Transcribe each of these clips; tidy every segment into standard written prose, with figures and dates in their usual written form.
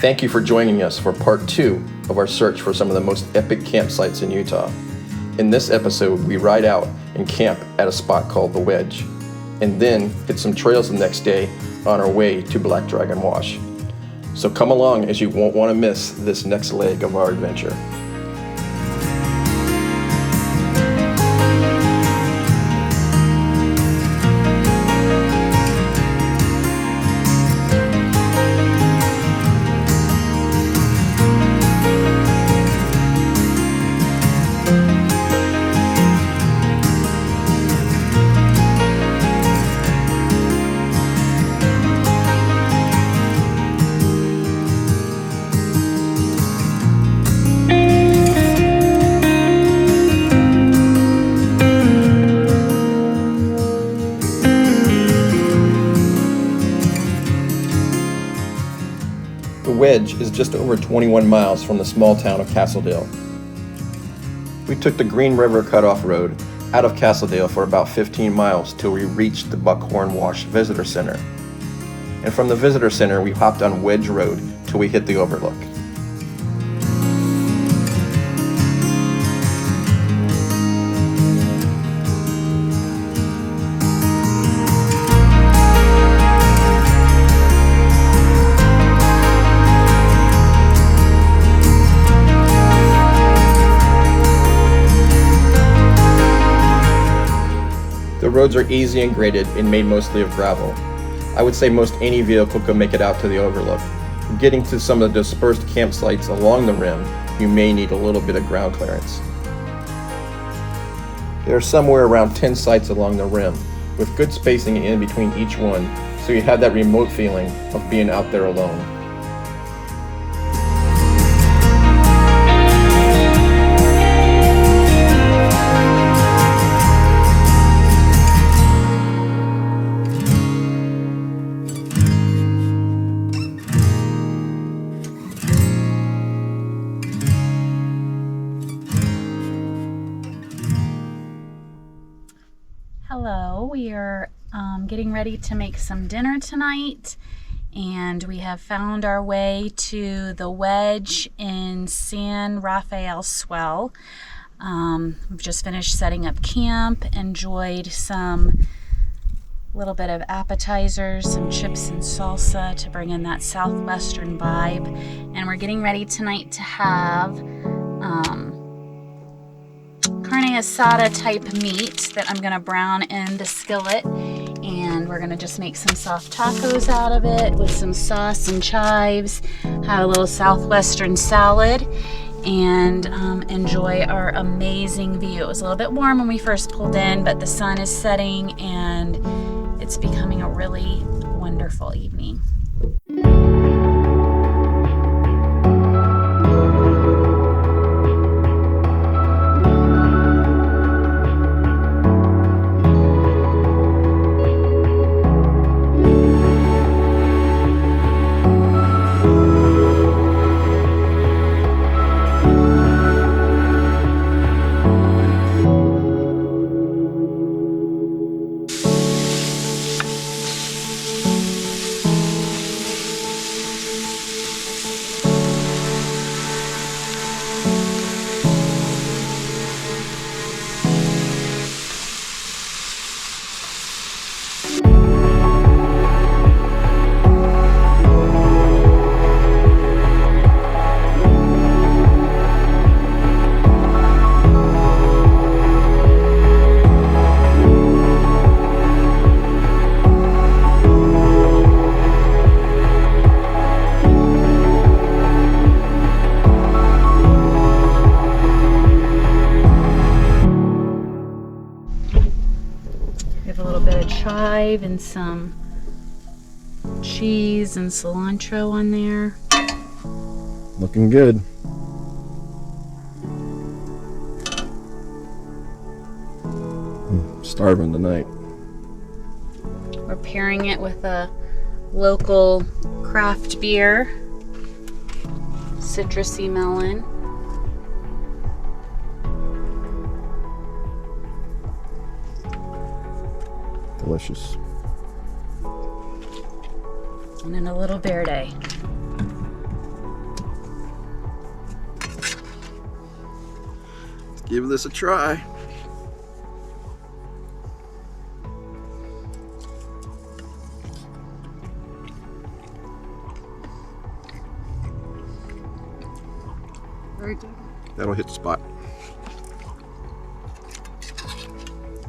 Thank you for joining us for part 2 of our search for some of the most epic campsites in Utah. In this episode, we ride out and camp at a spot called the Wedge, and then hit some trails the next day on our way to Black Dragon Wash. So come along, as you won't want to miss this next leg of our adventure. The Wedge is just over 21 miles from the small town of Castledale. We took the Green River Cutoff Road out of Castledale for about 15 miles till we reached the Buckhorn Wash Visitor Center. And from the Visitor Center, we hopped on Wedge Road till we hit the overlook. The roads are easy and graded and made mostly of gravel. I would say most any vehicle could make it out to the overlook. Getting to some of the dispersed campsites along the rim, you may need a little bit of ground clearance. There are somewhere around 10 sites along the rim, with good spacing in between each one, so you have that remote feeling of being out there alone. Hello, we are getting ready to make some dinner tonight, and we have found our way to the Wedge in San Rafael Swell. We've just finished setting up camp, enjoyed some little bit of appetizers, some chips and salsa to bring in that southwestern vibe, and we're getting ready tonight to have carne asada type meat that I'm gonna brown in the skillet, and we're gonna just make some soft tacos out of it with some sauce and chives, have a little southwestern salad, and enjoy our amazing view. It was a little bit warm when we first pulled in, but the sun is setting and it's becoming a really wonderful evening. Chive and some cheese and cilantro on there. Looking good. I'm starving tonight. We're pairing it with a local craft beer, citrusy melon. Delicious. And then a little verde. give this a try. Very good. That'll hit the spot.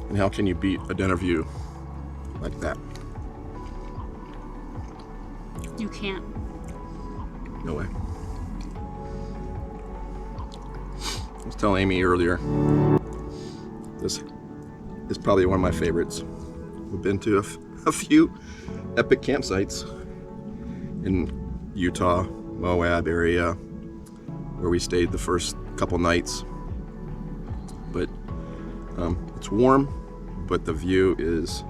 And how can you beat a dinner view like that? You can't. No way. I was telling Amy earlier, this is probably one of my favorites. We've been to a few epic campsites in Utah, Moab area, where we stayed the first couple nights. But it's warm, but the view is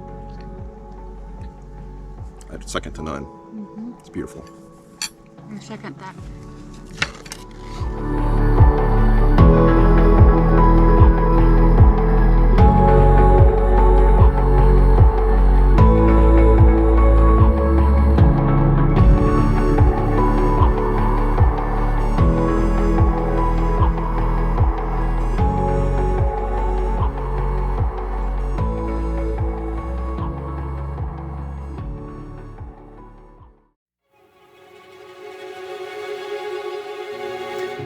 second to none. Mm-hmm. It's beautiful. I second that.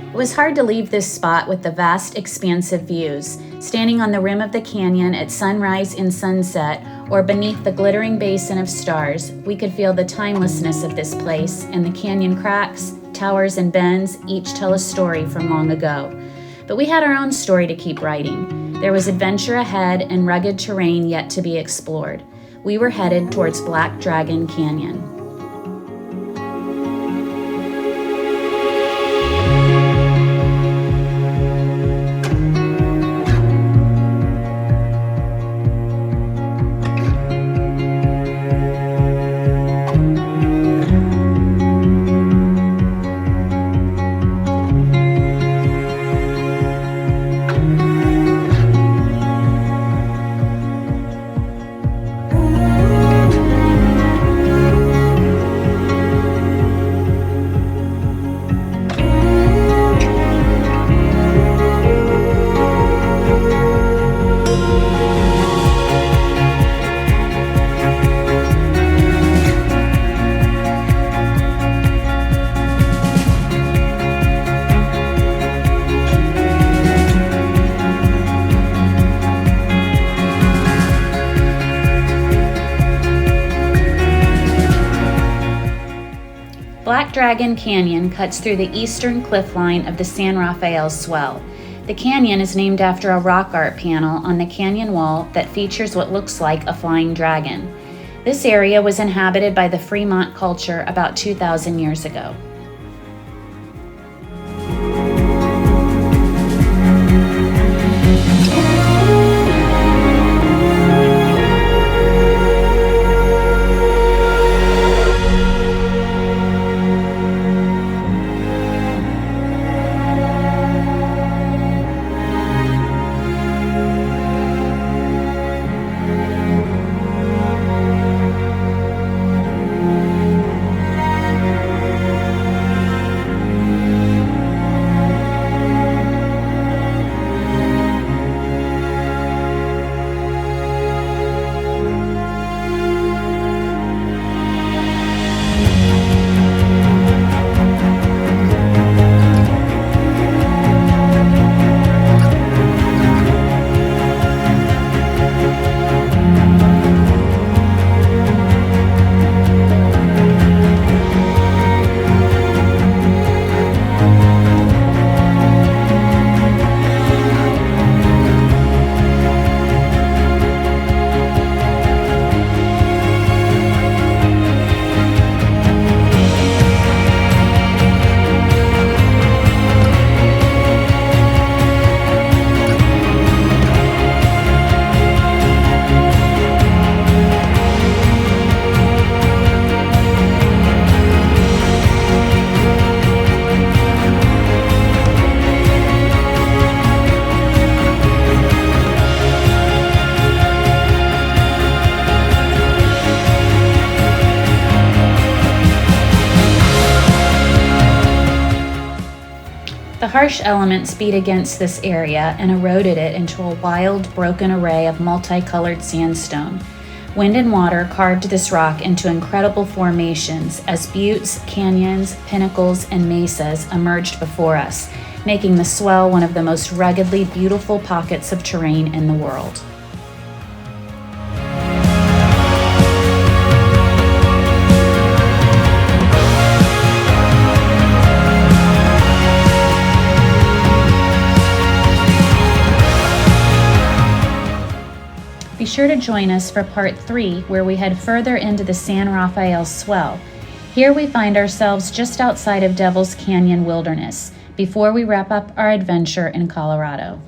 It was hard to leave this spot with the vast, expansive views. Standing on the rim of the canyon at sunrise and sunset, or beneath the glittering basin of stars, we could feel the timelessness of this place, and the canyon cracks, towers, and bends each tell a story from long ago. But we had our own story to keep writing. There was adventure ahead and rugged terrain yet to be explored. We were headed towards Black Dragon Canyon. Black Dragon Canyon cuts through the eastern cliff line of the San Rafael Swell. The canyon is named after a rock art panel on the canyon wall that features what looks like a flying dragon. This area was inhabited by the Fremont culture about 2,000 years ago. The harsh elements beat against this area and eroded it into a wild, broken array of multicolored sandstone. Wind and water carved this rock into incredible formations as buttes, canyons, pinnacles, and mesas emerged before us, making the swell one of the most ruggedly beautiful pockets of terrain in the world. Be sure to join us for part 3, where we head further into the San Rafael Swell. Here we find ourselves just outside of Devil's Canyon Wilderness, before we wrap up our adventure in Colorado.